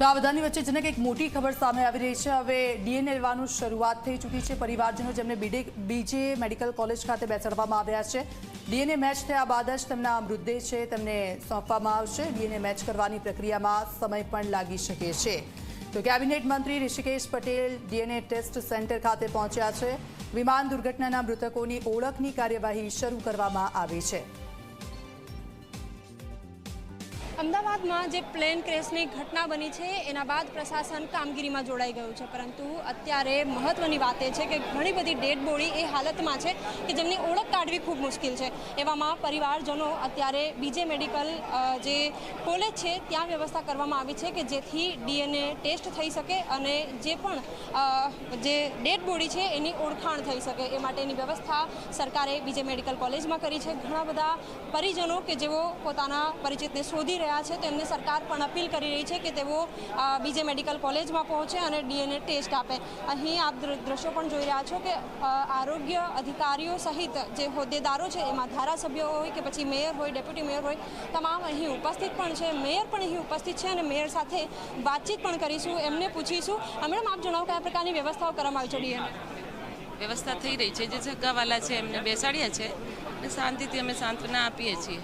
તો આ બધાની વચ્ચે જનક એક મોટી ખબર સામે આવી રહી છે। હવે ડીએનએ લેવાનું શરૂઆત થઈ ચૂકી છે। પરિવારજનો જેમને બીજે મેડિકલ કોલેજ ખાતે બેસાડવામાં આવ્યા છે। ડીએનએ મેચ થયા બાદ જ તેમના મૃતદેહ છે તેમને સોંપવામાં આવશે। ડીએનએ મેચ કરવાની પ્રક્રિયામાં સમય પણ લાગી શકે છે। તો કેબિનેટ મંત્રી Rushikesh Patel DNA test centre ખાતે પહોંચ્યા છે। વિમાન દુર્ઘટનાના મૃતકોની ઓળખની કાર્યવાહી શરૂ કરવામાં આવી છે। અમદાવાદમાં જે પ્લેન ક્રેશની ઘટના બની છે એના બાદ પ્રશાસન કામગીરીમાં જોડાઈ ગયું છે, પરંતુ અત્યારે મહત્વની વાત એ છે કે ઘણી બધી ડેડ બોડી એ હાલતમાં છે કે જેમની ઓળખ કાઢવી ખૂબ મુશ્કેલ છે। એવામાં પરિવારજનો અત્યારે બીજે મેડિકલ જે કોલેજ છે ત્યાં વ્યવસ્થા કરવામાં આવી છે કે જેથી ડીએનએ ટેસ્ટ થઈ શકે અને જે પણ જે ડેડ બોડી છે એની ઓળખાણ થઈ શકે એ માટેની વ્યવસ્થા સરકારે બીજે મેડિકલ કોલેજમાં કરી છે। ઘણા બધા પરિજનો કે જેઓ પોતાના પરિચિતને શોધી રહ્યા છે તો એમને સરકાર પણ અપીલ કરી રહી છે કે તેઓ બીજે મેડિકલ કોલેજમાં પહોંચે અને ડીએનએ ટેસ્ટ આપે। અહીં આપ દ્રશ્યો પણ જોઈ રહ્યા છો કે આરોગ્ય અધિકારીઓ સહિત જે હોદ્દેદારો છે એમાં ધારાસભ્યો હોય કે પછી મેયર હોય, ડેપ્યુટી મેયર હોય, તમામ અહીં ઉપસ્થિત પણ છે। મેયર પણ અહીં ઉપસ્થિત છે અને મેયર સાથે વાતચીત પણ કરીશું, એમને પૂછીશું। મેડમ, આપ જણાવો કયા પ્રકારની વ્યવસ્થાઓ કરવામાં આવી છે ડીએનએ? વ્યવસ્થા થઈ રહી છે। જે જગ્ગાવાલા છે એમને બેસાડ્યા છે અને શાંતિથી અમે સાંત્વના આપીએ છીએ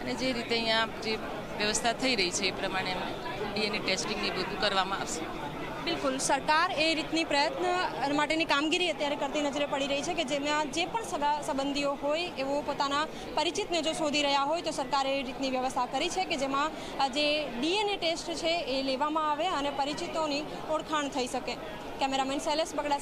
અને જે રીતે અહીંયા જે વ્યવસ્થા થઈ રહી છે એ પ્રમાણે એમને ડીએનએ ટેસ્ટિંગ એ બધું કરવામાં આવશે। બિલકુલ, સરકાર એ રીતની પ્રયત્ન માટેની કામગીરી અત્યારે કરતી નજરે પડી રહી છે કે જેમાં જે પણ સગા સંબંધીઓ હોય એવો પોતાના પરિચિતને જો શોધી રહ્યા હોય તો સરકારે એ રીતની વ્યવસ્થા કરી છે કે જેમાં જે ડીએનએ ટેસ્ટ છે એ લેવામાં આવે અને પરિચિતોની ઓળખાણ થઈ શકે। કેમેરામેન શૈલેષ બગડા